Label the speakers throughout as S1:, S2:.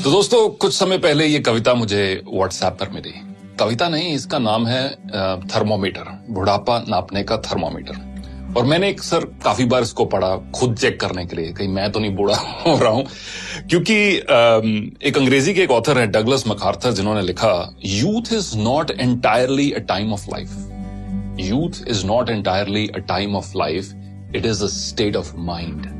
S1: तो दोस्तों कुछ समय पहले ये कविता मुझे व्हाट्सएप पर मिली। कविता नहीं, इसका नाम है थर्मोमीटर, बुढ़ापा नापने का थर्मोमीटर। और मैंने काफी बार इसको पढ़ा खुद चेक करने के लिए कहीं मैं तो नहीं बूढ़ा हो रहा हूं, क्योंकि एक अंग्रेजी के एक ऑथर है डगलस मैकार्थर, जिन्होंने लिखा youth is not entirely a time of life. Youth is not entirely a time of life, it is a state of mind.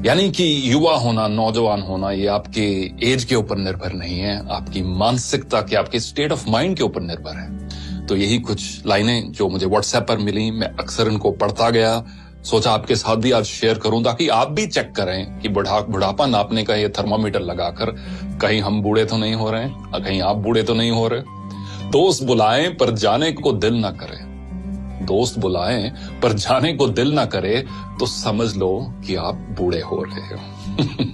S1: यानी कि युवा होना, नौजवान होना, ये आपके एज के ऊपर निर्भर नहीं है, आपकी मानसिकता के, आपके स्टेट ऑफ माइंड के ऊपर निर्भर है। तो यही कुछ लाइनें जो मुझे व्हाट्सएप पर मिली, मैं अक्सर इनको पढ़ता गया, सोचा आपके साथ भी आज शेयर करूं ताकि आप भी चेक करें कि बुढ़ापा नापने का ये थर्मामीटर लगाकर कहीं हम बूढ़े तो नहीं हो रहे हैं, कहीं आप बूढ़े तो नहीं हो रहे। दोस्त बुलाएं पर जाने को दिल ना करे, दोस्त बुलाएं पर जाने को दिल ना करे तो समझ लो कि आप बूढ़े हो रहे हो।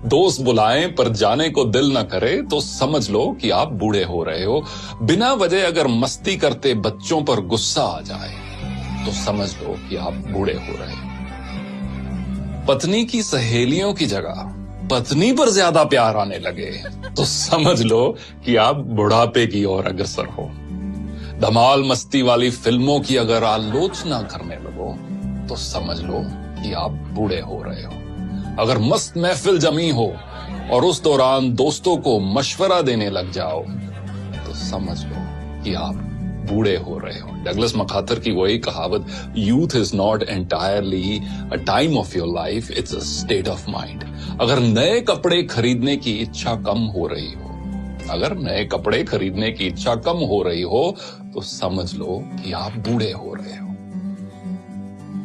S1: दोस्त बुलाएं पर जाने को दिल ना करे तो समझ लो कि आप बूढ़े हो रहे हो। बिना वजह अगर मस्ती करते बच्चों पर गुस्सा आ जाए तो समझ लो कि आप बूढ़े हो रहे हो। पत्नी की सहेलियों की जगह पत्नी पर ज्यादा प्यार आने लगे तो समझ लो कि आप बुढ़ापे की ओर अग्रसर हो। धमाल मस्ती वाली फिल्मों की अगर आलोचना करने लगो तो समझ लो कि आप बूढ़े हो रहे हो। अगर मस्त महफिल जमी हो और उस दौरान दोस्तों को मशवरा देने लग जाओ तो समझ लो कि आप बूढ़े हो रहे हो। डगलस मैकार्थर की वही कहावत, youth is not entirely a time of your life, it's a state of mind. अगर नए कपड़े खरीदने की इच्छा कम हो रही हो, अगर नए कपड़े खरीदने की इच्छा कम हो रही हो तो समझ लो कि आप बूढ़े हो रहे हो।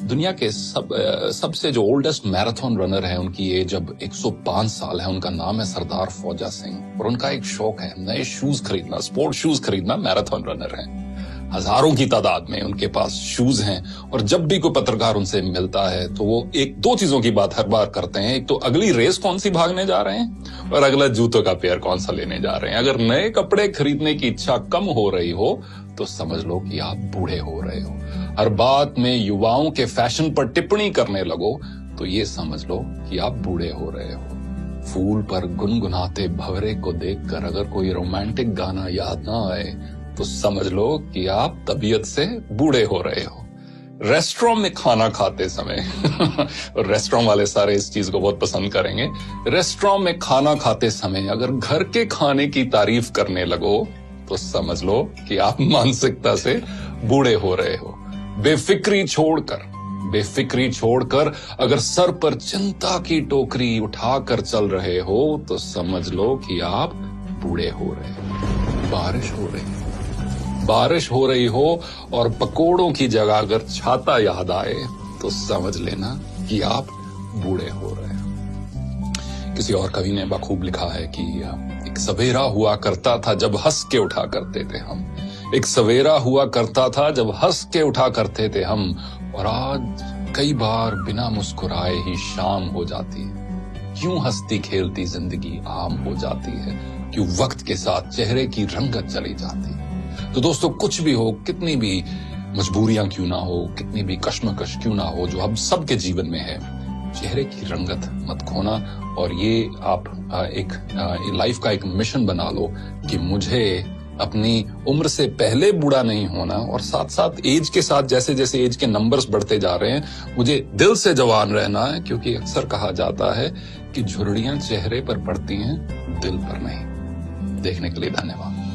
S1: दुनिया के सबसे जो ओल्डेस्ट मैराथन रनर है, उनकी एज अब 105 साल है। उनका नाम है सरदार फौजा सिंह और उनका एक शौक है नए शूज खरीदना, स्पोर्ट शूज खरीदना। मैराथन रनर है, हजारों की तादाद में उनके पास शूज हैं और जब भी कोई पत्रकार उनसे मिलता है तो वो एक दो चीजों की बात हर बार करते हैं। एक तो अगली रेस कौन सी भागने जा रहे हैं और अगला जूतों का पेयर कौन सा लेने जा रहे हैं। अगर नए कपड़े खरीदने की इच्छा कम हो रही हो तो समझ लो कि आप बूढ़े हो रहे हो। हर बात में युवाओं के फैशन पर टिप्पणी करने लगो तो ये समझ लो कि आप बूढ़े हो रहे हो। फूल पर गुनगुनाते भंवरे को देखकर अगर कोई रोमांटिक गाना याद ना आए तो समझ लो कि आप तबीयत से बूढ़े हो रहे हो। रेस्टोरेंट में खाना खाते समय और रेस्टोरेंट वाले सारे इस चीज को बहुत पसंद करेंगे। रेस्टोरेंट में खाना खाते समय अगर घर के खाने की तारीफ करने लगो तो समझ लो कि आप मानसिकता से बूढ़े हो रहे हो। बेफिक्री छोड़कर अगर सर पर चिंता की टोकरी उठाकर चल रहे हो तो समझ लो कि आप बूढ़े हो रहे हो। बारिश हो रही हो और पकोड़ों की जगह अगर छाता याद आए तो समझ लेना कि आप बूढ़े हो रहे हो। किसी और कवि ने बखूब लिखा है कि एक सवेरा हुआ करता था जब हंस के उठा करते थे हम, एक सवेरा हुआ करता था जब हंस के उठा करते थे हम, और आज कई बार बिना मुस्कुराए ही शाम हो जाती है। क्यों हंसती खेलती जिंदगी आम हो जाती है, क्यों वक्त के साथ चेहरे की रंगत चली जाती है। तो दोस्तों कुछ भी हो, कितनी भी मजबूरियां क्यों ना हो, कितनी भी कश्मकश क्यों ना हो जो हम सबके जीवन में है, चेहरे की रंगत मत खोना। और ये आप एक लाइफ का एक मिशन बना लो कि मुझे अपनी उम्र से पहले बूढ़ा नहीं होना, और साथ साथ एज के साथ जैसे जैसे एज के नंबर्स बढ़ते जा रहे हैं मुझे दिल से जवान रहना है, क्योंकि अक्सर कहा जाता है कि झुर्रियां चेहरे पर पड़ती हैं, दिल पर नहीं। देखने के लिए धन्यवाद।